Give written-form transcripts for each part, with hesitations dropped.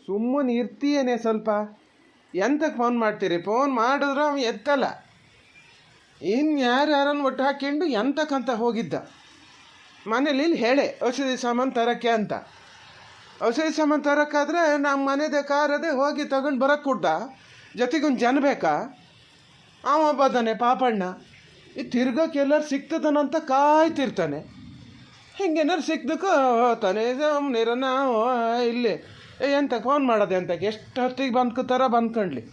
ಸುಮ್ಮನೆ ಇರ್ತೀಯೇನೆ ಸ್ವಲ್ಪ. ಎಂತಕ್ಕೆ ಫೋನ್ ಮಾಡ್ತೀರಿ? ಫೋನ್ ಮಾಡಿದ್ರೆ ಅವ ಎತ್ತಲ್ಲ. ಇನ್ನು ಯಾರನ್ನು ಒಟ್ಟು ಹಾಕ್ಕೊಂಡು ಎಂತಕ್ಕಂತ ಹೋಗಿದ್ದ. ಮನೇಲಿ ಹೇಳೆ ಔಷಧಿ ಸಾಮಾನು ತರೋಕ್ಕೆ ಅಂತ. ಔಷಧಿ ಸಾಮಾನು ತರೋಕ್ಕಾದ್ರೆ ನಮ್ಮ ಮನೆದೇ ಕಾರದೇ ಹೋಗಿ ತಗೊಂಡು ಬರೋಕ್ಕೆ ಕೊಡ್ದ. ಜೊತೆಗೊಂದು ಜನ ಬೇಕಾ? ಅವ ಬದ್ದಾನೆ ಪಾಪಣ್ಣ. ಈ ತಿರ್ಗೋಕೆ ಎಲ್ಲರೂ ಸಿಗ್ತದನಂತ ಕಾಯ್ತಿರ್ತಾನೆ. ಹಿಂಗೇನಾರು ಸಿಕ್ದಕ್ಕೂ ಹೋಗ್ತಾನೆ. ನೀರನ್ನ ಇಲ್ಲಿ ಎಂತ ಫೋನ್ ಮಾಡೋದೆ ಅಂತಕ್ಕೆ ಎಷ್ಟು ಹೊತ್ತಿಗೆ ಬಂದ್ಕೋತಾರ ಬಂದ್ಕೊಂಡ್ಲಿ.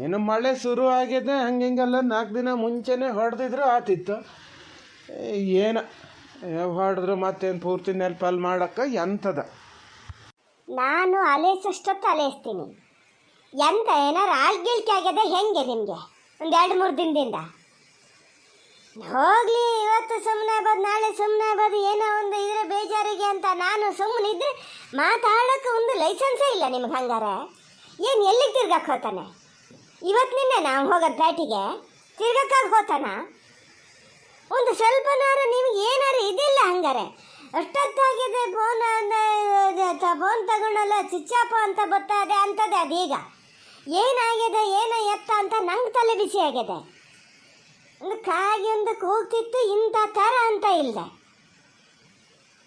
ಇನ್ನು ಮಳೆ ಶುರು ಆಗಿದೆ. ಹಿಂಗೆಲ್ಲ 4 ದಿನ ಮುಂಚೆನೇ ಹೊಡೆದಿದ್ರು ಆತಿತ್ತು. ಏನು ಹೊಡೆದ್ರು ಮತ್ತೇನು ಪೂರ್ತಿ ನೆಲ್ಪಲ್ಲಿ ಮಾಡೋಕ್ಕೆ ಎಂಥದ. ನಾನು ಅಲೇಸಷ್ಟೊತ್ತು ಅಲೇಸ್ತೀನಿ. ಎಂತ ಏನಾರು ಆಳ್ಗಿಳ್ಕೆ ಆಗಿದೆ ಹೆಂಗೆ ನಿಮಗೆ? ಒಂದು 2-3 ದಿನದಿಂದ ಹೋಗಲಿ. ಇವತ್ತು ಸುಮ್ಮನೆ ಆಗ್ಬೋದು, ನಾಳೆ ಸುಮ್ಮನೆ ಆಗ್ಬೋದು, ಏನೋ ಒಂದು ಇದ್ರೆ ಬೇಜಾರಿಗೆ ಅಂತ ನಾನು ಸುಮ್ಮನೆ ಇದ್ರೆ ಮಾತಾಡೋಕ್ಕೆ ಒಂದು ಲೈಸೆನ್ಸೇ ಇಲ್ಲ ನಿಮ್ಗೆ. ಹಂಗಾರೆ ಏನು ಎಲ್ಲಿಗೆ ತಿರ್ಗಕ್ಕೆ ಹೋಗ್ತಾನೆ? ಇವತ್ತು ನಿನ್ನೆ ನಾವು ಹೋಗೋದು ಪ್ಯಾಟಿಗೆ ತಿರ್ಗಕ್ಕಾಗಿ ಹೋಗ್ತಾನ? ಒಂದು ಸ್ವಲ್ಪನಾರು ನಿಮ್ಗೆ ಏನಾರು ಇದಿಲ್ಲ. ಹಂಗಾರೆ ಅಷ್ಟೊತ್ತಾಗಿದೆ. ಫೋನ್ ತಗೊಂಡಲ್ಲ ಚಿಚ್ಚಾಪ ಅಂತ ಬರ್ತದೆ ಅಂತದೆ. ಅದೀಗ ಏನಾಗಿದೆ ಏನೋ ಎತ್ತ ಅಂತ ನಂಗೆ ತಲೆ ಬಿಸಿ ಆಗಿದೆ. ಒಂದು ಕಾಗಿ ಒಂದು ಕೂಗ್ತಿತ್ತು ಇಂಥ ಥರ ಅಂತ ಇಲ್ಲ.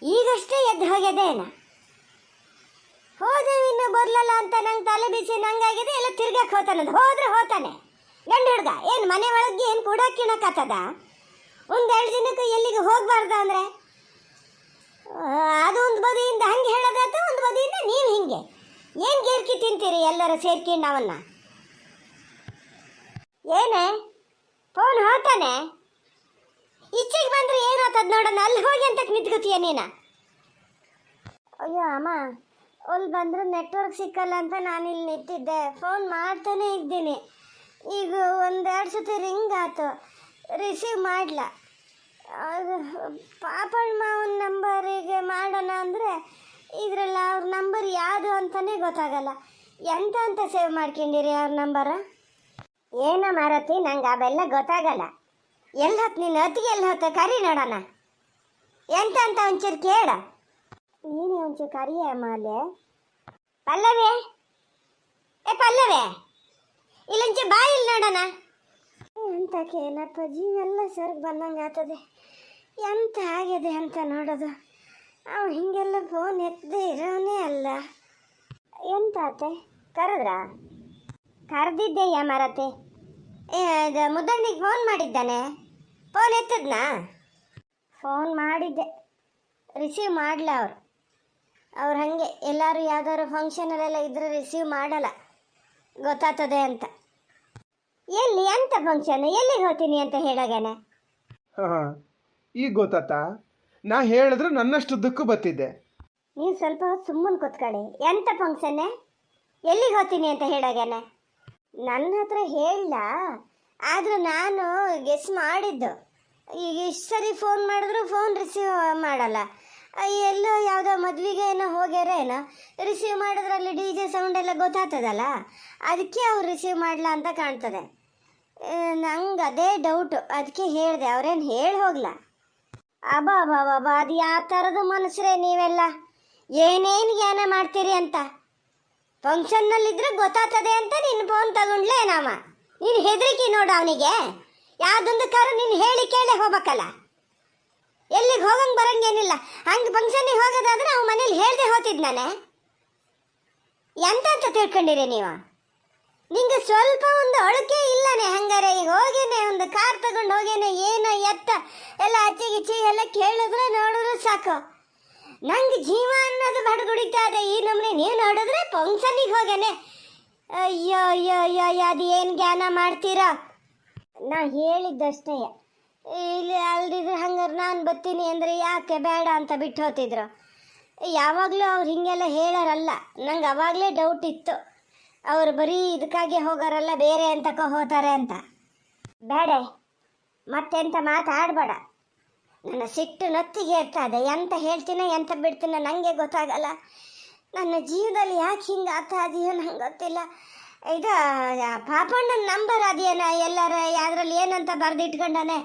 ಈಗಷ್ಟೇ ಎದ್ದು ಹೋಗ್ಯದೇನ ಹೋದೆ ಇನ್ನು ಬರಲಲ್ಲ ಅಂತ ನಂಗೆ ತಲೆ ಬಿಸಿ ನಂಗಾಗಿದೆ. ಎಲ್ಲ ತಿರ್ಗಕ್ಕೆ ಹೋಗ್ತಾನಂತ. ಹೋದ್ರೆ ಹೋಗ್ತಾನೆ ಗಂಡು ಹುಡುಗ. ಏನು ಮನೆ ಒಳಗೆ ಏನು ಕೂಡಕ್ಕಿಣಕತ್ತದ? 1-2 ದಿನಕ್ಕೆ ಎಲ್ಲಿಗೆ ಹೋಗಬಾರ್ದು ಅಂದರೆ ಅದು ಒಂದು ಬದಿಯಿಂದ ಹಂಗೆ ಹೇಳೋದಾತ, ಒಂದು ಬದಿಯಿಂದ ನೀವು ಹಿಂಗೆ ಏನು ಗೇರ್ಕಿ ತಿಂತೀರಿ ಎಲ್ಲರೂ ಸೇರ್ಕೊಂಡು ಅವನ್ನ. ಏನೇ ಫೋನ್ ಹೋಗ್ತಾನೆ? ಈಚೆಗೆ ಬಂದರೆ ಏನು ಆತದ ನೋಡೋಣ. ಅಲ್ಲಿ ಹೋಗಿ ಅಂತ ನಿಂತ್ಕೋತೀಯ ನೀನು? ಅಯ್ಯೋ ಅಮ್ಮ, ಅಲ್ಲಿ ಬಂದರೆ ನೆಟ್ವರ್ಕ್ ಸಿಕ್ಕಲ್ಲ ಅಂತ ನಾನಿಲ್ಲಿ ನಿಂತಿದ್ದೆ. ಫೋನ್ ಮಾಡ್ತಾನೆ ಇದ್ದೀನಿ. ಈಗ 1-2 ಸತಿ ರಿಂಗ್ ಆಯ್ತು, ರಿಸೀವ್ ಮಾಡಲ. ಅದು ಪಾಪಣ್ಣ ಮಾವನ ನಂಬರಿಗೆ ಮಾಡೋಣ ಅಂದರೆ ಇದರಲ್ಲಿ ಅವ್ರ ನಂಬರ್ ಯಾವುದು ಅಂತಲೇ ಗೊತ್ತಾಗಲ್ಲ. ಎಂತ ಅಂತ ಸೇವ್ ಮಾಡ್ಕೊಂಡಿರಿ ಅವ್ರ ನಂಬರ? ಏನೋ ಮಾರತಿ, ನಂಗೆ ಅವೆಲ್ಲ ಗೊತ್ತಾಗಲ್ಲ. ಎಲ್ಲಿ ಹೊತ್ತು ನೀನು ಹೊತ್ತಿಗೆ ಎಲ್ಲಿ ಹೊತ್ತು ಕರಿ ನೋಡೋಣ. ಎಂತ ಅಂತ ಒಂಚೂರು ಕೇಳ. ನೀನೇ ಒಂಚೂರು ಕರಿಯ ಅಮ್ಮ. ಅಲ್ಲೇ ಪಲ್ಲವೇ, ಪಲ್ಲವೇ, ಇಲ್ಲೊಂಚೂರು ಬಾಯಿ ಇಲ್ಲಿ ನೋಡೋಣ. ಎಂತಕ್ಕೆ ಏನಪ್ಪ ಜೀವೆಲ್ಲ ಸರಿಗೆ ಬಂದಂಗೆ ಆಗ್ತದೆ. ಎಂತ ಆಗಿದೆ ಅಂತ ನೋಡೋದು. ಅವ ಹಿಂಗೆಲ್ಲ ಫೋನ್ ಎತ್ತದೇ ಇರೋನೇ ಅಲ್ಲ. ಎಂತ ಆತೆ? ಕರೆದ್ರಾ? ಕರೆದಿದ್ದೆಯ್ಯ ಮಾರತೆ. ಇದು ಮುದ್ದಣ್ಣಿಗೆ ಫೋನ್ ಮಾಡಿದ್ದಾನೆ. ಫೋನ್ ಎತ್ತದ್ನಾ? ಫೋನ್ ಮಾಡಿದ್ದೆ, ರಿಸೀವ್ ಮಾಡಲ. ಅವ್ರು ಹಾಗೆ ಎಲ್ಲರೂ ಯಾವ್ದಾದ್ರು ಫಂಕ್ಷನಲ್ಲೆಲ್ಲ ಇದ್ರೆ ರಿಸೀವ್ ಮಾಡಲ್ಲ, ಗೊತ್ತಾಗ್ತದೆ ಅಂತ. ಎಲ್ಲಿ ಎಂತ ಫಂಕ್ಷನ್, ಎಲ್ಲಿಗೆ ಹೋಗ್ತೀನಿ ಅಂತ ಹೇಳಾಗೇನೆ. ಹಾಂ, ಈಗ ಗೊತ್ತಾತಾ? ನಾ ಹೇಳಿದ್ರೆ ನನ್ನಷ್ಟುದ್ದಕ್ಕೂ ಬತ್ತಿದ್ದೆ. ನೀವು ಸ್ವಲ್ಪ ಹೊತ್ತು ಸುಮ್ಮನೆ ಕೂತ್ಕೊಳ್ಳಿ. ಎಂತ ಫಂಕ್ಷನ್ನೇ, ಎಲ್ಲಿಗೆ ಹೋಗ್ತೀನಿ ಅಂತ ಹೇಳಾಗೇನೆ. ನನ್ನ ಹತ್ರ ಹೇಳ, ಆದರೂ ನಾನು ಗೆಸ್ ಮಾಡಿದ್ದು. ಈಗ ಇಷ್ಟು ಸರಿ ಫೋನ್ ಮಾಡಿದ್ರು ಫೋನ್ ರಿಸೀವ್ ಮಾಡಲ್ಲ. ಎಲ್ಲೋ ಯಾವುದೋ ಮದುವೆಗೆ ಏನೋ ಹೋಗ್ಯಾರ ಏನೋ, ರಿಸೀವ್ ಮಾಡಿದ್ರೆ ಅಲ್ಲಿ DJ ಸೌಂಡೆಲ್ಲ ಗೊತ್ತಾಗ್ತದಲ್ಲ, ಅದಕ್ಕೆ ಅವ್ರು ರಿಸೀವ್ ಮಾಡಲ್ಲ ಅಂತ ಕಾಣ್ತದೆ. ನಂಗೆ ಅದೇ ಡೌಟು, ಅದಕ್ಕೆ ಹೇಳಿದೆ. ಅವ್ರೇನು ಹೇಳಿ ಹೋಗ್ಲ. ಅಬಾ ಅದು ಯಾವ ಥರದ ಮನುಷ್ಯರೇ ನೀವೆಲ್ಲ, ಏನೇನು ಜ್ಞಾನ ಮಾಡ್ತೀರಿ ಅಂತ. ಫಂಕ್ಷನ್ನಲ್ಲಿದ್ರೆ ಗೊತ್ತಾಗ್ತದೆ ಅಂತ ನಿನ್ನ ಫೋನ್ ತಗೊಂಡ್ಲೇ ನಾಮ. ನೀನು ಹೆದರಿಕೆ ನೋಡು ಅವನಿಗೆ. ಯಾವುದೊಂದು ಕಾರು ನೀನು ಹೇಳಿ ಕೇಳಿ ಹೋಗ್ಬೇಕಲ್ಲ. ಎಲ್ಲಿಗೆ ಹೋಗಂಗೆ ಬರಂಗೇನಿಲ್ಲ. ಹಂಗೆ ಫಂಕ್ಷನ್ನಿಗೆ ಹೋಗೋದಾದ್ರೆ ಅವ್ನು ಮನೇಲಿ ಹೇಳ್ದೆ ಹೋಗ್ತಿದ್ ನಾನೇ. ಎಂತ ಅಂತ ತಿಳ್ಕೊಂಡಿರಿ ನೀವು? ನಿಂಗೆ ಸ್ವಲ್ಪ ಒಂದು ಅಳಕೆ ಇಲ್ಲನೇ? ಹಂಗಾರೆ ಈಗ ಹೋಗೇನೆ ಒಂದು ಕಾರ್ ತಗೊಂಡು ಹೋಗೇನೆ, ಏನೋ ಎತ್ತ ಎಲ್ಲ ಅಚ್ಚಿಗಿಚ್ಚಿ ಎಲ್ಲ ಕೇಳಿದ್ರೆ ನೋಡಿದ್ರೆ ಸಾಕು. ನಂಗೆ ಜೀವ ಅನ್ನೋದು ಬಡಗುಡಿತಾ ಇದೆ. ಈ ನಮ್ಮನೆ ನೀವು ನೋಡಿದ್ರೆ ಫಂಕ್ಷನಿಗೆ ಹೋಗೇನೆ. ಅಯ್ಯೋ ಅಯ್ಯೋ ಅಯ್ಯೋ, ಅದು ಏನು ಜ್ಞಾನ ಮಾಡ್ತೀರಾ? ನಾ ಹೇಳಿದ್ದಷ್ಟೇ. ಇಲ್ಲಿ ಅಲ್ದಿದ್ರೆ ಹಂಗಾರೆ ನಾನು ಬರ್ತೀನಿ ಅಂದರೆ ಯಾಕೆ ಬೇಡ ಅಂತ ಬಿಟ್ಟು ಹೋಗ್ತಿದ್ರು. ಯಾವಾಗಲೂ ಅವ್ರು ಹೀಗೆಲ್ಲ ಹೇಳೋರಲ್ಲ. ನಂಗೆ ಅವಾಗಲೇ ಡೌಟ್ ಇತ್ತು, ಅವರು ಬರೀ ಇದಕ್ಕಾಗಿ ಹೋಗೋರಲ್ಲ, ಬೇರೆ ಅಂತಕೋ ಹೋಗ್ತಾರೆ ಅಂತ. ಬೇಡ, ಮತ್ತೆಂತ ಮಾತಾಡಬೇಡ. ನನ್ನ ಸಿಟ್ಟು ನತ್ತಿಗೆ ಇರ್ತದೆ. ಎಂತ ಹೇಳ್ತೀನೋ ಎಂತ ಬಿಡ್ತೀನೋ ನನಗೆ ಗೊತ್ತಾಗಲ್ಲ. ನನ್ನ ಜೀವನದಲ್ಲಿ ಯಾಕೆ ಹಿಂಗೆ ಅದೆಯೋ ನಂಗೆ ಗೊತ್ತಿಲ್ಲ. ಇದು ಪಾಪಣ್ಣನ ನಂಬರ್ ಅದೇನ ಎಲ್ಲರ ಅದರಲ್ಲಿ ಏನಂತ ಬರೆದಿಟ್ಕೊಂಡಾನೆ.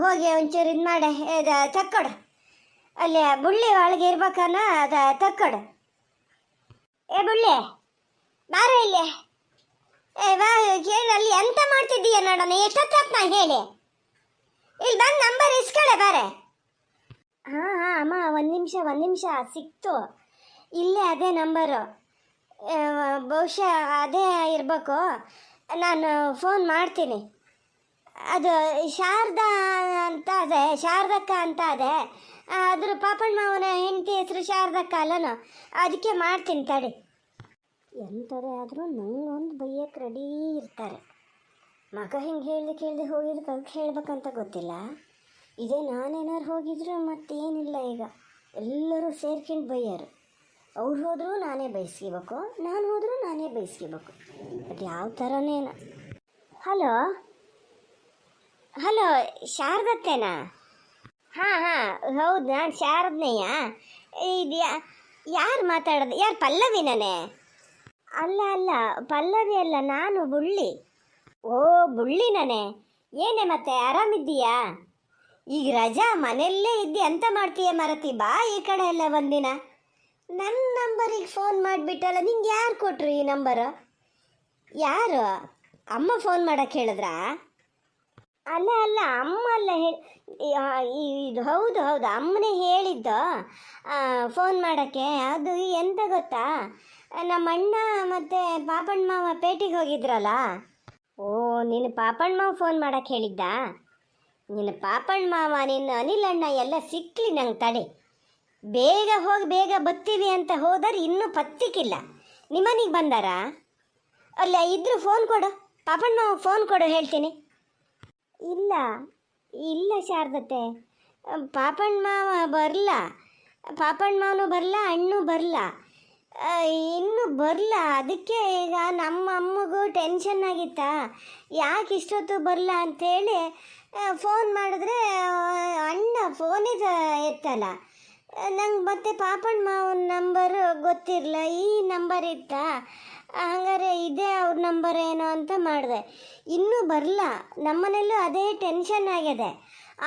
ಹೋಗಿ ಒಂಚೂರು ಇದು ಮಾಡೆ, ಇದು ತಕ್ಕೊಡು. ಅಲ್ಲಿ ಬುಳ್ಳಿ ಒಳಗೆ ಇರ್ಬೇಕನ್ನ ಅದು ತಕ್ಕೊಡು. ಏ ಬುಳ್ಳಿ ಬಾರ ಇಲ್ಲಿ. ಏ ಬಾ ಹೇಳಿ, ಅಲ್ಲಿ ಎಂತ ಮಾಡ್ತಿದ್ದೀಯ ನೋಡೋಣ, ಎಷ್ಟೊತ್ತಾತ್ ನಾ ಹೇಳಿ. ಇಲ್ಲಿ ಬಂದು ನಂಬರ್ ಇಸ್ಕಳೆ ಬಾರೆ. ಹಾಂ ಹಾಂ ಅಮ್ಮ, ಒಂದು ನಿಮಿಷ ಸಿಕ್ತು. ಇಲ್ಲೇ ಅದೇ ನಂಬರು, ಬಹುಶಃ ಅದೇ ಇರಬೇಕು. ನಾನು ಫೋನ್ ಮಾಡ್ತೀನಿ. ಅದು ಶಾರದಾ ಅಂತ ಅದೇ, ಶಾರದಕ್ಕ ಅಂತ ಅದೇ. ಅದ್ರ ಪಾಪಣ್ಣ ಮಾವನ ಹೆಂಡತಿ ಹೆಸರು ಶಾರದಕ್ಕ ಅಲ್ಲನು, ಅದಕ್ಕೆ ಮಾಡ್ತೀನಿ ತಡಿ. ಎಂಥದೇ ಆದರೂ ನಂಗೊಂದು ಬೈಯಕ್ಕೆ ರೆಡಿ ಇರ್ತಾರೆ. ಮಗ ಹಿಂಗೆ ಕೇಳ್ದೆ ಹೋಗಿದ್ದಕ್ಕೆ ಹೇಳ್ಬೇಕಂತ ಗೊತ್ತಿಲ್ಲ. ಇದೇ ನಾನೇನಾರು ಹೋಗಿದ್ರೆ ಮತ್ತೇನಿಲ್ಲ, ಈಗ ಎಲ್ಲರೂ ಸೇರ್ಕೊಂಡು ಬೈಯೋರು. ಅವ್ರು ಹೋದರೂ ನಾನೇ ಬೈಸ್ಕೋಬೇಕು, ನಾನು ಹೋದರೂ ನಾನೇ ಬೈಸ್ಕೋಬೇಕು. ಅದು ಯಾವ ಥರನೇನ. Hello hello, ಶಾರದತ್ತೇನಾ? ಹಾಂ ಹೌದು, ನಾನು ಶಾರದನೆಯ. ಇದು ಯಾರು ಮಾತಾಡೋದು? ಯಾರು ಪಲ್ಲವಿನೇ? ಅಲ್ಲ ಪಲ್ಲವಿ ಅಲ್ಲ, ನಾನು ಬುಳ್ಳಿ. ಓ ಬುಳ್ಳಿನೇ. ಏನೇ ಮತ್ತೆ ಆರಾಮಿದ್ದೀಯಾ? ಈಗ ರಜಾ ಮನೆಯಲ್ಲೇ ಇದ್ದಿ, ಅಂತ ಮಾಡ್ತೀಯ ಮರತಿ? ಬಾ ಈ ಕಡೆ ಎಲ್ಲ ಒಂದಿನ. ನನ್ನ ನಂಬರಿಗೆ ಫೋನ್ ಮಾಡಿಬಿಟ್ಟಲ್ಲ, ನಿಂಗೆ ಯಾರು ಕೊಟ್ರು ಈ ನಂಬರು? ಯಾರು? ಅಮ್ಮ ಫೋನ್ ಮಾಡೋಕ್ಕೆ ಹೇಳಿದ್ರಾ? ಅಲ್ಲ ಅಮ್ಮ ಅಲ್ಲ ಇದು ಹೌದು ಅಮ್ಮನೇ ಹೇಳಿದ್ದು ಫೋನ್ ಮಾಡೋಕ್ಕೆ. ಅದು ಎಂತ ಗೊತ್ತಾ, ನಮ್ಮ ಅಣ್ಣ ಮತ್ತು ಪಾಪಣ್ಣ ಮಾವ ಪೇಟೆಗೆ ಹೋಗಿದ್ರಲ್ಲ. ಓ, ನೀನು ಪಾಪಣ್ಣ ಮಾವ ಫೋನ್ ಮಾಡೋಕ್ಕೆ ಹೇಳಿದ್ದ? ನಿನ್ನ ಪಾಪಣ್ಣ ಮಾವ ನಿನ್ನ ಅನಿಲ್ ಅಣ್ಣ ಎಲ್ಲ ಸಿಕ್ಕಲಿ ನಂಗೆ ತಡೆ. ಬೇಗ ಹೋಗಿ ಬೇಗ ಬರ್ತೀವಿ ಅಂತ ಹೋದರೆ ಇನ್ನೂ ಪತ್ತಿಕ್ಕಿಲ್ಲ. ನಿಮ್ಮನಿಗೆ ಬಂದಾರ? ಅಲ್ಲ ಇದ್ರೂ ಫೋನ್ ಕೊಡು, ಪಾಪಣ್ಣ ಮಾವ ಫೋನ್ ಕೊಡು, ಹೇಳ್ತೀನಿ. ಇಲ್ಲ ಶಾರದತ್ತೆ, ಪಾಪಣ್ಣ ಮಾವ ಬರಲ್ಲ, ಪಾಪಣ್ಣ ಮಾವನು ಬರಲ್ಲ, ಅಣ್ಣು ಬರಲ್ಲ, ಇನ್ನೂ ಬರಲ್ಲ. ಅದಕ್ಕೆ ಈಗ ನಮ್ಮ ಅಮ್ಮಗೂ ಟೆನ್ಷನ್ ಆಗಿತ್ತಾ, ಯಾಕೆ ಇಷ್ಟೊತ್ತು ಬರಲ್ಲ ಅಂಥೇಳಿ ಫೋನ್ ಮಾಡಿದ್ರೆ ಅಣ್ಣ ಫೋನಿಗೆ ಎತ್ತಲ್ಲ. ನಂಗೆ ಮತ್ತೆ ಪಾಪಣ್ಣ ಮಾವನ ನಂಬರು ಗೊತ್ತಿರಲ್ಲ, ಈ ನಂಬರ್ ಇತ್ತ. ಹಂಗಾರೆ ಇದೇ ಅವ್ರ ನಂಬರ್ ಏನೋ ಅಂತ ಮಾಡಿದೆ. ಇನ್ನೂ ಬರಲ್ಲ. ನಮ್ಮನೇಲೂ ಅದೇ ಟೆನ್ಷನ್ ಆಗಿದೆ.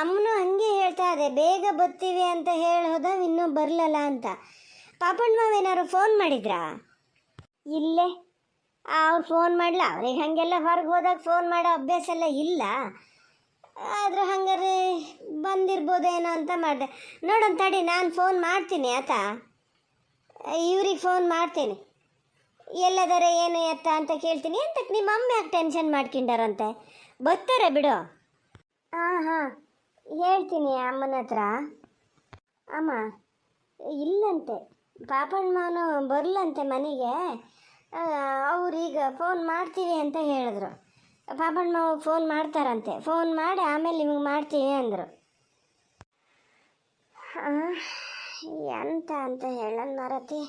ಅಮ್ಮನೂ ಹಾಗೆ ಹೇಳ್ತಾ ಇದೆ, ಬೇಗ ಬರ್ತೀವಿ ಅಂತ ಹೇಳೋದ, ಇನ್ನೂ ಬರಲಲ್ಲ ಅಂತ. ಪಾಪಣ್ಣ ಮಾವ ಏನಾದ್ರು ಫೋನ್ ಮಾಡಿದ್ರಾ? ಇಲ್ಲೇ ಅವ್ರು ಫೋನ್ ಮಾಡಲ. ಅವ್ರಿಗೆ ಹಾಗೆಲ್ಲ ಹೊರಗೆ ಹೋದಾಗ ಫೋನ್ ಮಾಡೋ ಅಭ್ಯಾಸ ಎಲ್ಲ ಇಲ್ಲ. ಆದರೂ ಹಂಗಾರೆ ಬಂದಿರ್ಬೋದೇನೋ ಅಂತ ಮಾಡಿದೆ. ನೋಡೋಣ ತಡಿ, ನಾನು ಫೋನ್ ಮಾಡ್ತೀನಿ ಆತ, ಇವ್ರಿಗೆ ಫೋನ್ ಮಾಡ್ತೀನಿ. ಎಲ್ಲದರೆ ಏನು ಎತ್ತ ಅಂತ ಕೇಳ್ತೀನಿ. ಅಂತಕ್ಕೆ ನಿಮ್ಮ ಅಮ್ಮ ಯಾಕೆ ಟೆನ್ಷನ್ ಮಾಡ್ಕೊಂಡಾರಂತೆ? ಬರ್ತಾರೆ ಬಿಡು. ಹಾಂ ಹೇಳ್ತೀನಿ ಅಮ್ಮನ ಹತ್ರ. ಅಮ್ಮ ಇಲ್ಲಂತೆ, ಪಾಪಣ್ಣ ಮಾವನು ಬರಲಂತೆ ಮನೆಗೆ. ಅವ್ರೀಗ ಫೋನ್ ಮಾಡ್ತೀವಿ ಅಂತ ಹೇಳಿದ್ರು. ಪಾಪಣ್ಣ ಮಾವ ಫೋನ್ ಮಾಡ್ತಾರಂತೆ, ಫೋನ್ ಮಾಡಿ ಆಮೇಲೆ ನಿಮಗೆ ಮಾಡ್ತೀವಿ ಅಂದರು. ಎಂತ ಅಂತ ಹೇಳೋಣ ಮರತಿ,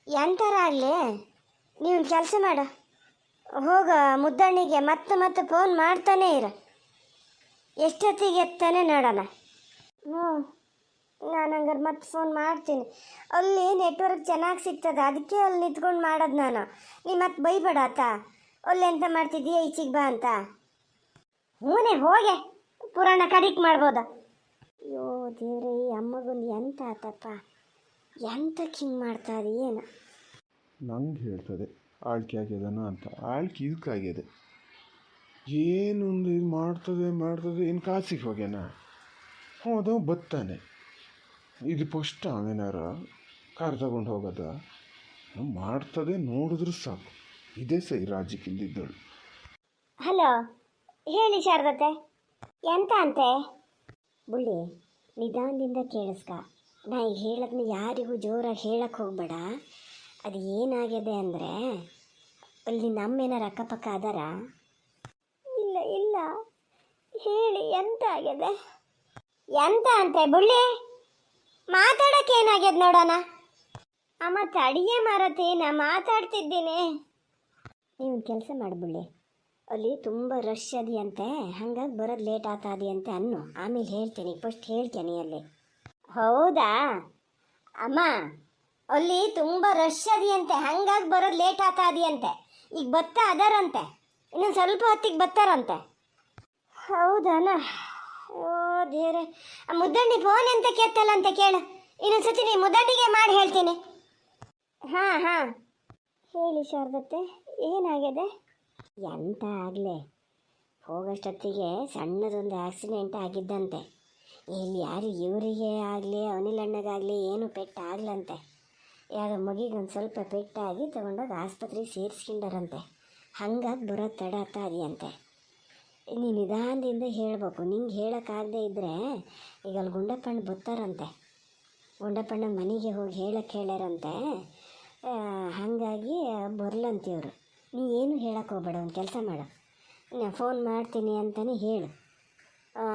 ಎಂಥರ ಆಗಲಿ, ನೀವು ಕೆಲಸ ಮಾಡು, ಹೋಗ ಮುದ್ದಣ್ಣಿಗೆ ಮತ್ತೆ ಫೋನ್ ಮಾಡ್ತಾನೇ ಇರು. ಎಷ್ಟೊತ್ತಿಗೆ ಎತ್ತಾನೆ ನೋಡೋಣ. ನಾನು ಹಂಗಾರೆ ಮತ್ತೆ ಫೋನ್ ಮಾಡ್ತೀನಿ. ಅಲ್ಲಿ ನೆಟ್ವರ್ಕ್ ಚೆನ್ನಾಗಿ ಸಿಗ್ತದೆ, ಅದಕ್ಕೆ ಅಲ್ಲಿ ನಿಂತ್ಕೊಂಡು ಮಾಡೋದು ನಾನು. ನೀ ಮತ್ತೆ ಬೈಬೇಡ ಆತ, ಅಲ್ಲಿ ಎಂತ ಮಾಡ್ತಿದ್ದೀಯ, ಈಚೆಗೆ ಬಾ ಅಂತ. ಹೂನೇ ಹೋಗೆ ಪುರಾಣ ಕಡಿಕ್ ಮಾಡ್ಬೋದ. ಅಯ್ಯೋ ದೇವ್ರೆ, ಈ ಅಮ್ಮಗೊಂದು ಎಂತ ಆತಪ್ಪ, ಎಂತಕ್ಕೆ ಹಿಂಗೆ ಮಾಡ್ತಾರೆ ಏನು? ನಂಗೆ ಹೇಳ್ತದೆ ಆಳ್ಕೆ ಆಗ್ಯದನ ಅಂತ. ಆಳ್ಕೆ ಇದಕ್ಕಾಗ್ಯದೆ, ಏನೊಂದು ಇದು ಮಾಡ್ತದೆ. ಇನ್ನು ಕಾಸಿಗೆ ಹೋಗ್ಯಾನ, ಹೋದ ಬತ್ತಾನೆ. ಇದು ಫಸ್ಟ್ ಅವೇನಾರ ಕಾರ್ ತಗೊಂಡು ಹೋಗೋದ ಮಾಡ್ತದೆ, ನೋಡಿದ್ರು ಸಾಕು. ಇದೇ ಸೈ ರಾಜಕ್ಕಿಲ್ದಿದ್ದಳು. ಹಲೋ ಹೇಳಿ ಶಾರದತ್ತೆ, ಎಂತ ಅಂತೆ? ಬುಳ್ಳಿ ನಿಧಾನದಿಂದ ಕೇಳಿಸ್ಕ. ನಾ ಈಗ ಹೇಳೋದನ್ನ ಯಾರಿಗೂ ಜೋರಾಗಿ ಹೇಳಕ್ಕೆ ಹೋಗ್ಬೇಡ. ಅದು ಏನಾಗಿದೆ ಅಂದರೆ, ಅಲ್ಲಿ ನಮ್ಮೇನಾರು ಅಕ್ಕಪಕ್ಕ ಅದಾರ? ಇಲ್ಲ ಹೇಳಿ, ಎಂತ ಆಗಿದೆ? ಎಂತ ಅಂತೆ ಬುಳ್ಳಿ? ಮಾತಾಡೋಕೆ ಏನಾಗ್ಯದ ನೋಡೋಣ. ಮತ್ತೆ ಅಡಿಗೆ ಮಾರತಿ, ನಾ ಮಾತಾಡ್ತಿದ್ದೀನಿ. ನೀವು ಕೆಲಸ ಮಾಡಿ ಬುಳ್ಳಿ, ಅಲ್ಲಿ ತುಂಬ ರಶ್ ಅದೆಯಂತೆ, ಹಂಗಾಗಿ ಬರೋದು ಲೇಟ್ ಆಗ್ತದೆ ಅನ್ನು. ಆಮೇಲೆ ಹೇಳ್ತೀನಿ, ಫಸ್ಟ್ ಹೇಳ್ತೀನಿ ಅಲ್ಲಿ. ಹೌದಾ ಅಮ್ಮ, ಅಲ್ಲಿ ತುಂಬ ರಶ್ ಅದೆಯಂತೆ, ಹಂಗಾಗಿ ಬರೋದು ಲೇಟ್ ಆಗ್ತದೆಯಂತೆ. ಈಗ ಬರ್ತಾ ಅದಾರಂತೆ, ಇನ್ನೊಂದು ಸ್ವಲ್ಪ ಹೊತ್ತಿಗೆ ಬರ್ತಾರಂತೆ. ಹೌದಾನ? ಓ ದೇವ್ರೆ, ಮುದ್ದಣ್ಣಿ ಫೋನ್ ಎಂತ ಕೆತ್ತಲ್ಲ ಅಂತ ಕೇಳು. ಇನ್ನೊಂದು ಸತಿ ನೀ ಮುದ್ದಣ್ಣಿಗೆ ಮಾಡಿ ಹೇಳ್ತೀನಿ. ಹಾಂ ಹಾಂ ಹೇಳಿ ಶಾರದತ್ತೆ, ಏನಾಗಿದೆ? ಎಂತ ಆಗಲೇ ಹೋಗೋಷ್ಟೊತ್ತಿಗೆ ಸಣ್ಣದೊಂದು ಆಕ್ಸಿಡೆಂಟ್ ಆಗಿದ್ದಂತೆ. ಇಲ್ಲಿ ಯಾರು ಇವರಿಗೆ ಆಗಲಿ ಅನಿಲಣ್ಣಗಾಗಲಿ ಏನು ಪೆಟ್ಟಾಗ್ಲಂತೆ. ಯಾರೋ ಮಗಿಗೊಂದು ಸ್ವಲ್ಪ ಪೆಟ್ಟಾಗಿ ತಗೊಂಡೋಗಿ ಆಸ್ಪತ್ರೆಗೆ ಸೇರಿಸ್ಕೊಂಡಾರಂತೆ. ಹಂಗಾಗಿ ಬರೋದು ತಡ ಆಗ್ತಾ ಇದೆಯಂತೆ. ನೀನು ನಿಧಾನದಿಂದ ಹೇಳಬೇಕು. ನಿಂಗೆ ಹೇಳೋಕ್ಕಾಗದೇ ಇದ್ದರೆ ಈಗ ಅಲ್ಲಿ ಗುಂಡಪ್ಪಣ್ಣ ಬರ್ತಾರಂತೆ. ಗುಂಡಪ್ಪಣ್ಣ ಮನೆಗೆ ಹೋಗಿ ಹೇಳಕ್ಕೆ ಹೇಳ್ಯಾರಂತೆ. ಹಾಗಾಗಿ ಬರ್ಲಂತಿವ್ರು. ನೀ ಏನು ಹೇಳಕ್ಕೆ ಹೋಗ್ಬೇಡ, ಒಂದು ಕೆಲಸ ಮಾಡು, ನಾನು ಫೋನ್ ಮಾಡ್ತೀನಿ ಅಂತಲೇ ಹೇಳು.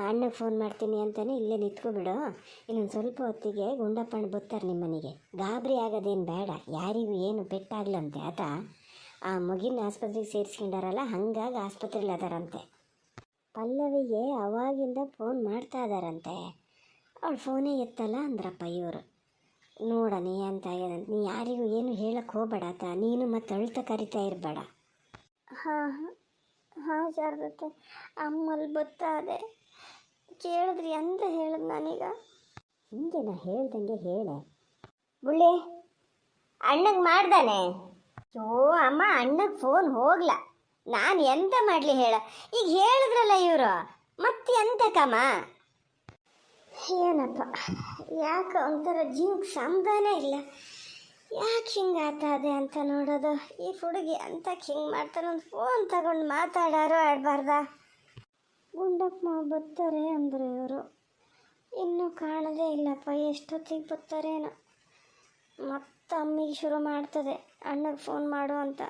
ಅಣ್ಣಗೆ ಫೋನ್ ಮಾಡ್ತೀನಿ ಅಂತಲೇ ಇಲ್ಲೇ ನಿಂತ್ಕೊಬಿಡು. ಇನ್ನೊಂದು ಸ್ವಲ್ಪ ಹೊತ್ತಿಗೆ ಗುಂಡಪ್ಪಣ್ಣ ಬರ್ತಾರೆ ನಿಮ್ಮ ಮನೆಗೆ. ಗಾಬರಿ ಆಗೋದೇನು ಬೇಡ, ಯಾರಿಗೂ ಏನು ಪೆಟ್ಟಾಗ್ಲಂತೆ. ಆತ ಆ ಮಗಿನ ಆಸ್ಪತ್ರೆಗೆ ಸೇರಿಸ್ಕೊಂಡಾರಲ್ಲ, ಹಾಗಾಗಿ ಆಸ್ಪತ್ರೆಯಲ್ಲಿ ಅದಾರಂತೆ. ಪಲ್ಲವಿಗೆ ಅವಾಗಿಂದ ಫೋನ್ ಮಾಡ್ತಾ ಇದ್ದಾರಂತೆ. ಅವಳು ಫೋನೇ ಎತ್ತಲ್ಲ ಅಂದ್ರಪ್ಪ ಇವರು. ನೋಡೋಣ ಅಂತ ಆಗ್ಯದಂತೆ. ನೀ ಯಾರಿಗೂ ಏನು ಹೇಳಕ್ಕೆ ಹೋಗ್ಬೇಡ ಆತ. ನೀನು ಮತ್ತೆ ಅಳ್ತ ಕರಿತಾ ಇರಬೇಡ. ಹಾಂ ಹಾಂ ಶಾರದತ್ತೆ, ಅಮ್ಮಲ್ಲಿ ಬತ್ತಾದೆ ಕೇಳಿದ್ರಿ ಅಂತ ಹೇಳಿದ್ ನಾನೀಗ. ಹಿಂಗೆ ನಾ ಹೇಳ್ದಂಗೆ ಹೇಳೆ. ಬುಳ್ಳಿ ಅಣ್ಣಗೆ ಮಾಡ್ದಾನೆ. ಓ ಅಮ್ಮ, ಅಣ್ಣಗೆ ಫೋನ್ ಹೋಗ್ಲ, ನಾನು ಎಂತ ಮಾಡಲಿ ಹೇಳ. ಈಗ ಹೇಳಿದ್ರಲ್ಲ ಇವರು, ಮತ್ತೆ ಎಂತಕ್ಕಮ್ಮ? ಏನಪ್ಪ, ಯಾಕೆ ಒಂಥರ ಜೀವಕ್ಕೆ ಸಮಾಧಾನ ಇಲ್ಲ. ಯಾಕೆ ಹಿಂಗೆ ಆತಾದೆ ಅಂತ ನೋಡೋದು. ಈ ಹುಡುಗಿ ಅಂತಕ್ಕೆ ಹಿಂಗೆ ಮಾಡ್ತಾನೆ. ಒಂದು ಫೋನ್ ತಗೊಂಡು ಮಾತಾಡಾರೋ ಆಡಬಾರ್ದ? ಗುಂಡಪ್ಪ ಬರ್ತಾರೆ ಅಂದರೆ ಇವರು ಇನ್ನೂ ಕಾಣದೇ ಇಲ್ಲಪ್ಪ. ಎಷ್ಟೊತ್ತಿಗೆ ಬರ್ತಾರೇನೋ. ಮತ್ತೆ ಅಮ್ಮಿಗೆ ಶುರು ಮಾಡ್ತದೆ ಅಣ್ಣಗೆ ಫೋನ್ ಮಾಡು ಅಂತ.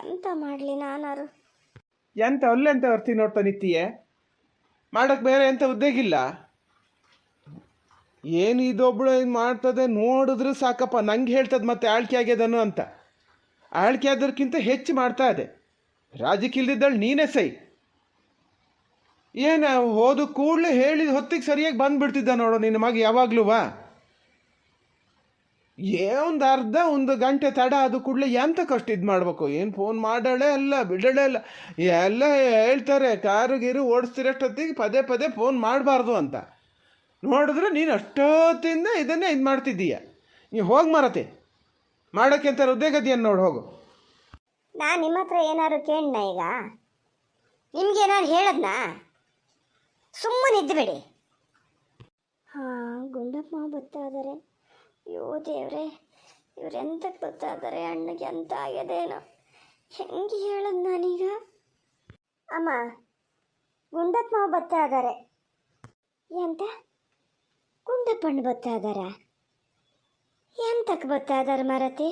ಎಂತ ಮಾಡಲಿ ನಾನಾರು? ಎಂತ ಅಲ್ಲೆಂತ ಬರ್ತೀನಿ ನೋಡ್ತಾ ನಿತ್ತೀಯೇ? ಮಾಡೋಕ್ಕೆ ಬೇರೆ ಎಂತ ಉದ್ದೇಗಿಲ್ಲ. ಏನು ಇದೊಬ್ಬಳು ಮಾಡ್ತದೆ ನೋಡಿದ್ರೆ ಸಾಕಪ್ಪ. ನಂಗೆ ಹೇಳ್ತದೆ ಮತ್ತೆ ಆಳ್ಕೆ ಆಗ್ಯದನು ಅಂತ. ಆಳ್ಕೆ ಆದೋರ್ಕಿಂತ ಹೆಚ್ಚು ಮಾಡ್ತಾ ಇದೆ. ರಾಜಕ್ಕೆ ಇಲ್ದಿದ್ದಳು ನೀನೇ ಸೈ. ಏನು ಹೋದ ಕೂಡಲೇ ಹೇಳಿದ ಹೊತ್ತಿಗೆ ಸರಿಯಾಗಿ ಬಂದುಬಿಡ್ತಿದ್ದ ನೋಡು ನಿನ್ನ ಮಗ ಯಾವಾಗಲೂ. ಒಂದು ಅರ್ಧ ಒಂದು ಗಂಟೆ ತಡ ಆದ ಕೂಡಲೇ ಎಂತಕ್ಕಷ್ಟು ಇದು ಮಾಡಬೇಕು? ಏನು ಫೋನ್ ಮಾಡಾಳೆ ಅಲ್ಲ, ಬಿಡಳೆ ಅಲ್ಲ. ಎಲ್ಲ ಹೇಳ್ತಾರೆ ಕಾರು ಗೀರು ಓಡಿಸ್ತಿರೋಷ್ಟೊತ್ತಿಗೆ ಪದೇ ಪದೇ ಫೋನ್ ಮಾಡಬಾರ್ದು ಅಂತ. ನೋಡಿದ್ರೆ ನೀನು ಅಷ್ಟೊತ್ತಿಂದ ಇದನ್ನೇ ಇದು ಮಾಡ್ತಿದ್ದೀಯ. ನೀವು ಹೋಗಿ ಮಾರತೆ ಮಾಡೋಕ್ಕೆ ಅಂತ ಉದ್ದೇಗದಿಯನ್ನು ನೋಡಿ ಹೋಗು. ನಾನು ನಿಮ್ಮ ಹತ್ರ ಏನಾದ್ರು ಕೇಳಣ್ಣ? ಈಗ ನಿಮ್ಗೇನಾದ್ರು ಹೇಳದ್ನಾ? ಸುಮ್ಮನೆ ಇದ್ದುಬಿಡಿ. ಹಾಂ, ಗುಂಡಪ್ಪ ಬರ್ತಾ ಇದ್ದಾರೆ. ಅಯ್ಯೋ ದೇವ್ರೆ, ಇವ್ರೆಂತಕ್ಕೆ ಬರ್ತಾ ಇದ್ದಾರೆ? ಅಣ್ಣಗೆ ಅಂತ ಆಗ್ಯದೇನೋ. ಹೆಂಗೆ ಹೇಳೋದು ನಾನೀಗ? ಅಮ್ಮ, ಗುಂಡಪ್ಪ ಬರ್ತಾ ಇದ್ದಾರೆ. ಎಂತ? ಗುಂಡಪ್ಪಣ್ಣ ಬರ್ತಾ ಇದ್ದಾರ? ಎಂತಕ್ಕೆ ಬರ್ತಾ ಇದ್ದಾರೆ ಮಾರತಿ?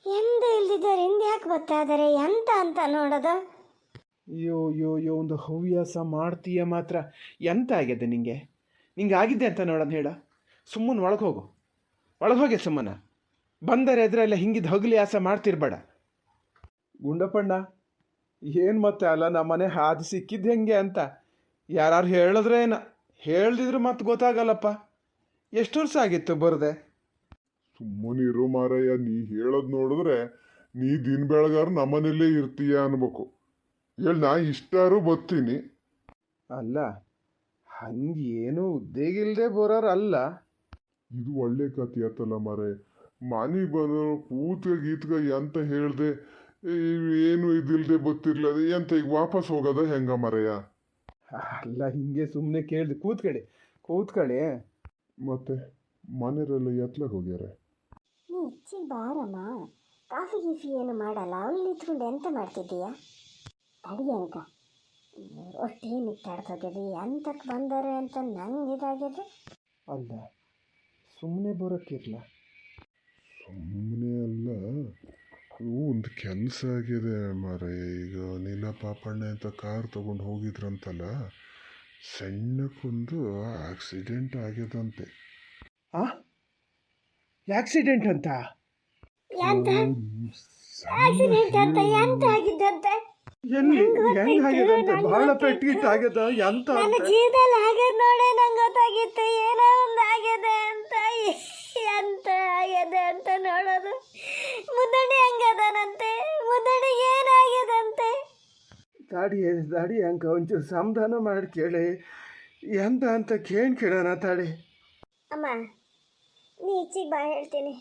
ಎಂದ ಇಲ್ದಿದ್ದಾರೆ ಹಿಂದೆ ಯಾಕೆ ಬರ್ತಾ ಇದ್ದಾರೆ? ಎಂತ ಅಂತ ನೋಡೋದು? ಅಯ್ಯೋ ಒಂದು ಹವ್ಯಾಸ ಮಾಡ್ತೀಯ ಮಾತ್ರ. ಎಂತ ಆಗಿದೆ ನಿಂಗೆ? ನಿಂಗೆ ಆಗಿದ್ದೆ ಅಂತ ನೋಡೋಣ ಹೇಳ. ಸುಮ್ಮನೆ ಒಳಗೆ ಹೋಗು, ಒಳಗೆ ಹೋಗಿ ಸುಮ್ಮನೆ. ಬಂದರೆ ಎದುರೆಲ್ಲ ಹಿಂಗಿದ್ದು ಹಗಲಿ ಆಸ ಮಾಡ್ತಿರ್ಬೇಡ. ಗುಂಡಪ್ಪಣ್ಣ ಏನು ಮತ್ತೆ ಅಲ್ಲ, ನಮ್ಮ ಮನೆ ಹಾದಿ ಸಿಕ್ಕಿದ್ದು ಹೆಂಗೆ ಅಂತ ಯಾರು ಹೇಳಿದ್ರೆ ಏನ, ಹೇಳ್ದಿದ್ರು ಮತ್ತೆ ಗೊತ್ತಾಗಲ್ಲಪ್ಪ. ಎಷ್ಟು ವರ್ಷ ಆಗಿತ್ತು ಬರದೆ? ಸುಮ್ಮನಿರು ಮಾರಯ್ಯ, ನೀ ಹೇಳೋದು ನೋಡಿದ್ರೆ ನೀ ದಿನ ಬೆಳಗಾರು ನಮ್ಮನೇಲೇ ಇರ್ತೀಯ ಅನ್ಬೇಕು. ಹೇಳಿ ನಾ ಇಷ್ಟಾರು ಬರ್ತೀನಿ. ಅಲ್ಲ, ಹಂಗೇನು ಉದ್ದೇಗಿಲ್ದೆ ಬರೋರಲ್ಲ. ಇದು ಒಳ್ಳೆ ಕಥೆ ಆತಲ್ಲ ಮಾರೇ. ಮನೆಗೆ ಬಂದರು ಕೂತ್ಗ ಗೀತ್ಗ ಎಂತ ಹೇಳ್ದೆ ಏನು ಇದಿಲ್ದೆ ಗೊತ್ತಿರ್ಲದೆ ಎಂತ ಈಗ ವಾಪಸ್ ಹೋಗೋದ ಹೆಂಗ ಮಾರಯ್ಯ? ಅಲ್ಲ, ಹಿಂಗೆ ಸುಮ್ಮನೆ ಕೇಳ್ದೆ. ಕೂತ್ಕೊಳ್ಳಿ. ಮತ್ತೆ ಮನೆಯವರೆಲ್ಲ ಎತ್ಲಾಗ ಹೋಗ್ಯಾರ? ನೀ ಇಚ್ಚಿಗೆ ಬಾರಮ್ಮ. ಕಾಫಿ ಗೀಫಿ ಏನು ಮಾಡಲ್ಲ? ಅವಳು ನಿಂತ್ಕೊಂಡು ಎಂತ ಮಾಡ್ತಿದ್ದೀಯಾ? ತಡಿ ಅಂತ ಅಷ್ಟೇ ನಿತ್ತಾಡ್ತೋಗ್ಯದೆ. ಎಂತಕ್ಕೆ ಬಂದಾರೆ ಅಂತ ನಂಗೆ ಇದಾಗಿದೆ. ಅಲ್ಲ, ಸುಮ್ಮನೆ ಬರೋಕ್ಕಿರ್ಲ. ಸುಮ್ಮನೆ ಅಲ್ಲ, ಒಂದು ಕೆಲಸ ಆಗಿದೆ ಮಾರಯ್ಯ. ಈಗ ನಿನ್ನ ಪಾಪಣ್ಣ ಅಂತ ಕಾರ್ ತಗೊಂಡು ಹೋಗಿದ್ರಂತಲ್ಲ, ಸಣ್ಣಕ್ಕೊಂದು ಆಕ್ಸಿಡೆಂಟ್ ಆಗ್ಯದಂತೆ. ಆಕ್ಸಿಡೆಂಟ್ ಅಂತ? ಎಂತ ಆಕ್ಸಿಡೆಂಟ್ ಅಂತ? ಎಂತ ಆಗಿದ್ದಂತೆ? ಎಲ್ಲಿ ಹೆಂಗಾಗ್ಯದಂತೆ? ಬಹಳ ಪೆಟ್ಟಿಗಿಟ್ಟು ಆಗ್ಯದ? ಎಂತ ನನ್ನ ಜೀವದಲ್ಲಿ ಆಗ್ಯದ ನೋಡೆ, ನಂಗೆ ಗೊತ್ತಾಗಿತ್ತು ಏನೋ ಒಂದು ಆಗ್ಯದೆ ಅಂತ. ಎಂತ ಆಗ್ಯದೆ ಅಂತ ನೋಡೋದು. ಮುದ್ದಣಿ ಹಂಗದನಂತೆ. ಮುದ್ದಣಿಗೆ ಏನಾಗ್ಯದಂತೆ? ದಾಡಿ ಅಂಕ ಒಂಚೂರು ಸಮಾಧಾನ ಮಾಡಿ ಕೇಳಿ. ಎಂತ ಅಂತ ಕೇಳೋಣ ತಾಡಿ. ಅಮ್ಮ, ನೀ ಈಚಿಗೆ ಬಾ, ಹೇಳ್ತೀನಿ.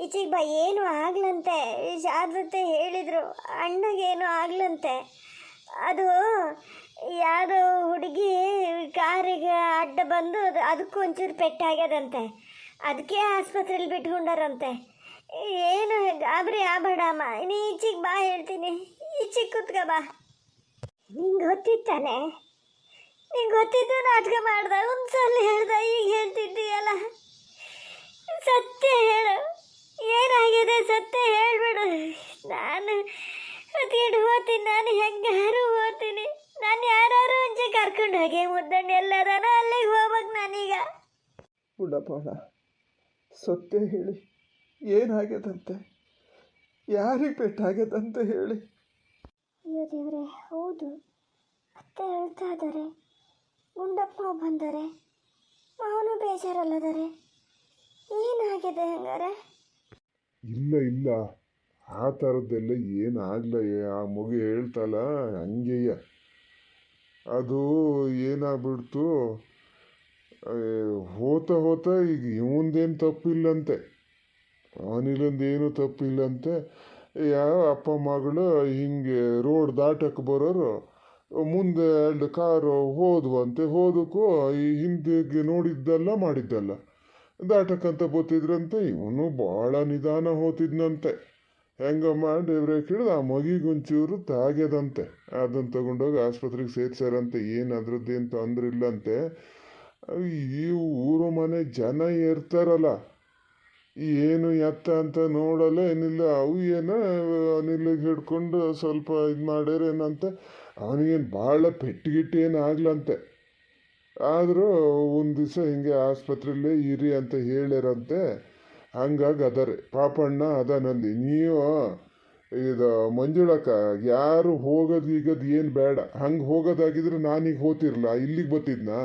ಈಚೆಗೆ ಬಾ, ಏನು ಆಗ್ಲಂತೆ. ಶಾರದತ್ತೆ ಹೇಳಿದರು ಅಣ್ಣಗೇನು ಆಗ್ಲಂತೆ. ಅದು ಯಾರೋ ಹುಡುಗಿ ಕಾರಿಗೆ ಅಡ್ಡ ಬಂದು ಅದಕ್ಕೂ ಒಂಚೂರು ಪೆಟ್ಟಾಗ್ಯದಂತೆ. ಅದಕ್ಕೆ ಆಸ್ಪತ್ರೆಯಲ್ಲಿ ಬಿಟ್ಕೊಂಡಾರಂತೆ. ಏನು ಗಾಬರಿ ಆಗಬೇಡಮ್ಮ, ನೀ ಈಚೆಗೆ ಬಾ, ಹೇಳ್ತೀನಿ. ಈಚೆಗೆ ಕೂತ್ಕ ಬಾ. ನಿಂಗೆ ಗೊತ್ತಿತ್ತಾನೆ? ನಿಂಗೆ ಗೊತ್ತಿದ್ದು ನಾಟಕ ಮಾಡ್ದ, ಒಂದು ಸಲ ಹೇಳ್ದ, ಈಗ ಹೇಳ್ತಿದ್ದೀಯಲ್ಲ. ಸತ್ಯ ಹೇಳು, ಏನಾಗಿದೆ ಸತ್ಯ ಹೇಳ್ಬಿಡು. ನಾನು ಹೊತ್ಕೊಂಡು ಹೋಗ್ತೀನಿ, ನಾನು ಹೆಂಗಾರು ಹೋಗ್ತೀನಿ. ನಾನು ಯಾರು ಒಂಚೆ ಕರ್ಕೊಂಡು ಹೋಗಿ ಮುದ್ದಣ್ಣ ಎಲ್ಲದಾನ ಅಲ್ಲಿಗೆ ಹೋಗ್ಬೇಕು ನಾನೀಗ. ಗುಂಡಪ್ಪಣ್ಣ, ಸತ್ಯ ಹೇಳಿ, ಏನಾಗ್ಯದಂತೆ? ಯಾರಿಗೆ ಪೆಟ್ಟಾಗ್ಯದಂತೆ ಹೇಳಿ. ಅಯ್ಯೋ ದೇವ್ರೆ, ಹೌದು, ಅತ್ತೆ ಹೇಳ್ತಾ ಇದ್ದಾರೆ. ಗುಂಡಪ್ಪ ಬಂದರೆ, ಮಾವನು ಬೇಜಾರಲ್ಲದಾರೆ. ಏನಾಗಿದೆ ಹಂಗಾರೆ? ಇಲ್ಲ ಆ ಥರದ್ದೆಲ್ಲ ಏನಾಗಲ್ಲ. ಆ ಮಗು ಹೇಳ್ತಲ್ಲ ಹಂಗೆಯ. ಅದು ಏನಾಗ್ಬಿಡ್ತು, ಹೋತ ಈಗ ಇವಂದೇನು ತಪ್ಪಿಲ್ಲಂತೆ, ಅವನಿಲ್ಲೊಂದೇನು ತಪ್ಪಿಲ್ಲಂತೆ. ಯಾವ ಅಪ್ಪ ಮಗಳು ಹಿಂಗೆ ರೋಡ್ ದಾಟಕ್ಕೆ ಬರೋರು ಮುಂದೆ 2 ಕಾರು ಹೋದ್ವಂತೆ. ಹೋದಕ್ಕೂ ಈ ಹಿಂದಿಗೆ ನೋಡಿದ್ದಲ್ಲ ಮಾಡಿದ್ದಲ್ಲ ದಾಟಕ್ಕಂತ ಬತ್ತಿದ್ರಂತೆ. ಇವನು ಭಾಳ ನಿಧಾನ ಹೋತಿದ್ನಂತೆ. ಹೆಂಗ ಮಾಡಿ ಬ್ರೇಕ್ ಹಿಡಿದು ಆ ಮಗಿಗೊಂಚೂರು ತಾಗ್ಯದಂತೆ. ಅದನ್ನು ತಗೊಂಡೋಗಿ ಆಸ್ಪತ್ರೆಗೆ ಸೇರ್ಸಾರಂತೆ. ಏನು ಅದ್ರದ್ದೇನು ತೊಂದರೆ ಇಲ್ಲಂತೆ. ಈ ಊರು ಮನೆ ಜನ ಇರ್ತಾರಲ್ಲ, ಏನು ಎತ್ತ ಅಂತ ನೋಡಲ್ಲ, ಏನಿಲ್ಲ. ಅವು ಏನೋ ನಿಲ್ಲಿಗೆ ಹಿಡ್ಕೊಂಡು ಸ್ವಲ್ಪ ಇದು ಮಾಡ್ಯಾರೇನಂತೆ. ಅವನಿಗೇನು ಭಾಳ ಪೆಟ್ಟಿಗಿಟ್ಟು ಏನು ಆಗ್ಲಂತೆ. ಆದರೂ ಒಂದು ದಿವಸ ಹಿಂಗೆ ಆಸ್ಪತ್ರೆಯಲ್ಲೇ ಇರಿ ಅಂತ ಹೇಳ್ಯಾರಂತೆ. ಹಂಗಾಗಿ ಅದರಿ ಪಾಪಣ್ಣ ಅದನಲ್ಲಿ. ನೀವು ಇದು ಮಂಜುಳಕ್ಕ ಯಾರು ಹೋಗೋದು ಈಗದು ಏನು ಬೇಡ. ಹಂಗೆ ಹೋಗೋದಾಗಿದ್ರೆ ನಾನೀಗ ಹೋತಿರ್ಲ, ಇಲ್ಲಿಗೆ ಬತ್ತಿದ್ನಾ?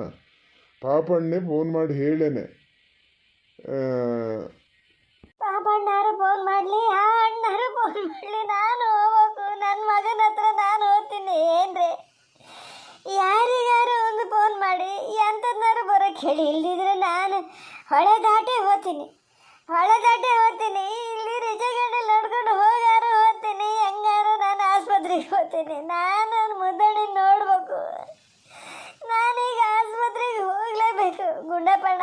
ಪಾಪಣ್ಣೆ ಫೋನ್ ಮಾಡಿ ಹೇಳೇನೆ. ಪಾಪಣ್ಣಾರು ಫೋನ್ ಮಾಡಲಿ, ಆ ಅಣ್ಣಾರು ಫೋನ್ ಮಾಡಲಿ, ನಾನು ಹೋಗ್ಬೇಕು. ನನ್ನ ಮಗನ ಹತ್ರ ನಾನು ಹೋಗ್ತೀನಿ. ಏನ್ರಿ, ಯಾರಿಗಾರು ಒಂದು ಫೋನ್ ಮಾಡಿ ಎಂಥದ್ನಾರು ಬರೋಕ್ಕೆ ಹೇಳಿ. ಇಲ್ದಿದ್ರೆ ನಾನು ಹೊಳೆ ದಾಟೆ ಹೋಗ್ತೀನಿ. ಇಲ್ಲಿ ರಿಜಗಣ್ಣಲ್ಲಿ ನೋಡ್ಕೊಂಡು ಹೋಗಾರು ಹೋಗ್ತೀನಿ. ಹೆಂಗಾರು ನಾನು ಆಸ್ಪತ್ರೆಗೆ ಹೋಗ್ತೀನಿ. ನಾನು ಮುದ್ದಣ್ಣ ನೋಡ್ಬೇಕು. ನಾನೀಗ ಆಸ್ಪತ್ರೆಗೆ ಹೋಗಲೇಬೇಕು. ಗುಂಡಪ್ಪಣ್ಣ,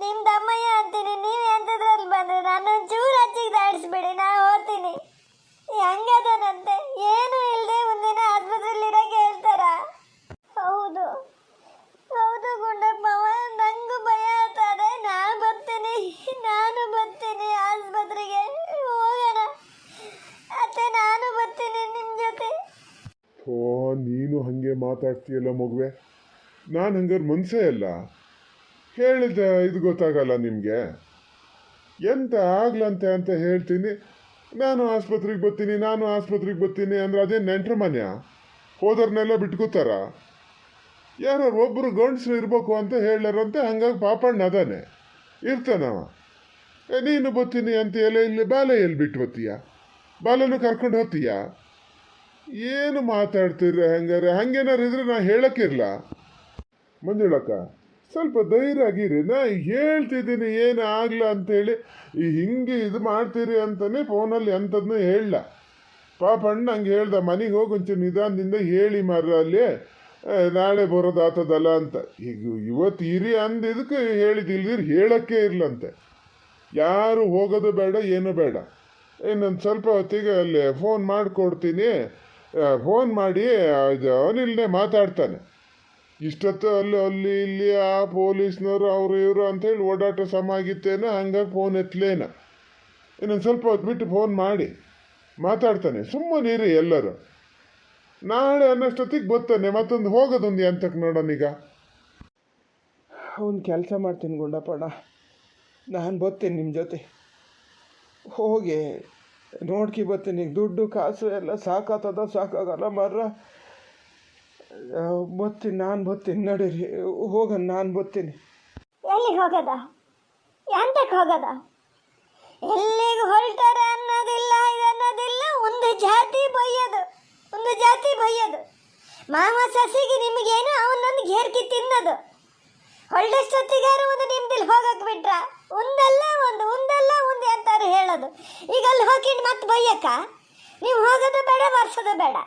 ನಿಮ್ಮ ತಮ್ಮಯ್ಯ ಅಂತೀನಿ, ನೀವು ಎಂಥದ್ರಲ್ಲಿ ಬಂದರೆ ನಾನು ಚೂರು ಹಚ್ಚಿಗೆ ದಾಡಿಸ್ಬಿಡಿ, ನಾ ಹೋಗ್ತೀನಿ. ಹೆಂಗದನಂತೆ, ಏನು ಇಲ್ಲದೆ ಒಂದಿನ ಆಸ್ಪತ್ರೆಯಲ್ಲಿ ಇರೋಕ್ಕೆ ಹೇಳ್ತಾರ? ಹೌದು ಗುಂಡಪ್ಪವ, ನಂಗೂ ಭಯ ಆಗ್ತದೆ. ನಾನು ಬರ್ತೀನಿ ಆಸ್ಪತ್ರೆಗೆ. ಹೋಗೋಣ ಅತ್ತೆ, ನಾನು ಬರ್ತೀನಿ ನಿಮ್ಮ ಜೊತೆ. ಓ, ನೀನು ಹಾಗೆ ಮಾತಾಡ್ತೀಯಲ್ಲ ಮಗುವೆ. ನಾನು ಹಂಗಾರೆ ಮನ್ಸೇ ಅಲ್ಲ. ಹೇಳಿದ ಇದು ಗೊತ್ತಾಗಲ್ಲ ನಿಮಗೆ. ಎಂತ ಆಗ್ಲಂತೆ ಅಂತ ಹೇಳ್ತೀನಿ. ನಾನು ಆಸ್ಪತ್ರೆಗೆ ಬರ್ತೀನಿ ಅಂದ್ರೆ ಅದೇ ನೆಂಟ್ರ ಮನೆಯ ಹೋದರ್ನೆಲ್ಲ ಬಿಟ್ಕೋತಾರ? ಯಾರು ಒಬ್ಬರು ಗಂಡಸರು ಇರಬೇಕು ಅಂತ ಹೇಳ್ಯಾರಂತೆ. ಹಂಗಾಗಿ ಪಾಪಣ್ಣ ಅದಾನೆ ಇರ್ತಾನವ. ನೀನು ಬರ್ತೀನಿ ಅಂತ ಇಲ್ಲಿ ಬಾಲೆ ಎಲ್ಲಿ ಬಿಟ್ಟು ಬರ್ತೀಯ? ಬಾಲನು ಕರ್ಕೊಂಡು ಹೋಗ್ತೀಯ? ಏನು ಮಾತಾಡ್ತೀರ ಹಂಗಾರೆ? ಹಂಗೇನಾರು ಇದ್ರೆ ನಾ ಹೇಳಕ್ಕಿರ್ಲ? ಮಂಜುಳಕ್ಕ, ಸ್ವಲ್ಪ ಧೈರ್ಯ ಆಗಿರಿ. ನಾ ಹೇಳ್ತಿದ್ದೀನಿ ಏನು ಆಗಲ್ಲ ಅಂತೇಳಿ. ಹಿಂಗೆ ಇದು ಮಾಡ್ತೀರಿ ಅಂತಲೇ ಫೋನಲ್ಲಿ ಅಂಥದ್ನೂ ಹೇಳಲ್ಲ. ಪಾಪಣ್ಣ ಹಂಗೆ ಹೇಳ್ದ, ಮನೆಗೆ ಹೋಗಿ ಒಂಚೂರು ನಿಧಾನದಿಂದ ಹೇಳಿ ಮಾರ್ರ, ಅಲ್ಲಿ ನಾಳೆ ಬರೋದಾತದಲ್ಲ ಅಂತ. ಈಗ ಇವತ್ತು ಇರಿ ಅಂದಿದ್ದಕ್ಕೆ ಹೇಳಿದಿಲ್ದಿರು ಹೇಳೋಕ್ಕೆ ಇರ್ಲಂತೆ. ಯಾರು ಹೋಗೋದು ಬೇಡ, ಏನು ಬೇಡ. ಇನ್ನೊಂದು ಸ್ವಲ್ಪ ಹೊತ್ತಿಗೆ ಅಲ್ಲಿ ಫೋನ್ ಮಾಡಿಕೊಡ್ತೀನಿ. ಫೋನ್ ಮಾಡಿ ಅವನಿಲ್ಲದೆ ಮಾತಾಡ್ತಾನೆ. ಇಷ್ಟೊತ್ತು ಅಲ್ಲಿ ಇಲ್ಲಿ ಆ ಪೊಲೀಸ್ನವರು ಅವರು ಇವರು ಅಂತೇಳಿ ಓಡಾಟ ಸಮ ಆಗಿತ್ತೇನೋ, ಹಂಗಾಗಿ ಫೋನ್ ಎತ್ತಲೇನ. ಇನ್ನೊಂದು ಸ್ವಲ್ಪ ಹೊತ್ತು ಬಿಟ್ಟು ಫೋನ್ ಮಾಡಿ ಮಾತಾಡ್ತಾನೆ. ಸುಮ್ಮನಿರಿ ಎಲ್ಲರೂ. ನಾಳೆ ಅನ್ನೋಷ್ಟೊತ್ತಿಗೆ ಬರ್ತಾನೆ. ಮತ್ತೊಂದು ಹೋಗೋದೊಂದು ಎಂತಕ್ಕೆ ನೋಡೋಣೀಗ. ಒಂದು ಕೆಲಸ ಮಾಡ್ತೀನಿ ಗುಂಡಪ್ಪಣ್ಣ, ನಾನು ಬರ್ತೀನಿ ನಿಮ್ಮ ಜೊತೆ. ಹೋಗಿ ನೋಡ್ಕಿ ಬರ್ತೀನಿ. ದುಡ್ಡು ಕಾಸು ಎಲ್ಲ ಸಾಕಾಗಲ್ಲ ಮರ್ರ. ನಾನು ಬರ್ತೀನಿ ನಡೀರಿ, ಹೋಗೋಣ. ನಾನು ಬರ್ತೀನಿ. ಎಲ್ಲಿಗೆ ಹೋಗೋದ? ಎಂತಕ್ಕೆ ಹೋಗೋದ? ಎಲ್ಲಿಗೆ ಹೊರಟಾರ ಅನ್ನೋದಿಲ್ಲ, ಇದನ್ನೋದಿಲ್ಲ. ಒಂದು ಜಾತಿ ಬೈಯೋದು. ಮಾವ ಸಸಿಗೆ ನಿಮಗೇನು, ಅವನೊಂದು ಘೇರ್ಕಿ ತಿನ್ನೋದು. ಹೊರಡಷ್ಟೊತ್ತಿಗಾರು ಒಂದು ನಿಮ್ದಿಲ್ಲಿ ಹೋಗಕ್ಕೆ ಬಿಟ್ರ? ಒಂದಲ್ಲ ಒಂದು ಅಂತಾರೆ ಹೇಳ. ಹೇಳೋದು. ಈಗ ಅಲ್ಲಿ ಹೋಗಿ ಮತ್ತೆ ಬೈಯಕ್ಕ ನೀವು ಹೋಗೋದು ಬೇಡ, ಬರ್ಸೋದು ಬೇಡ.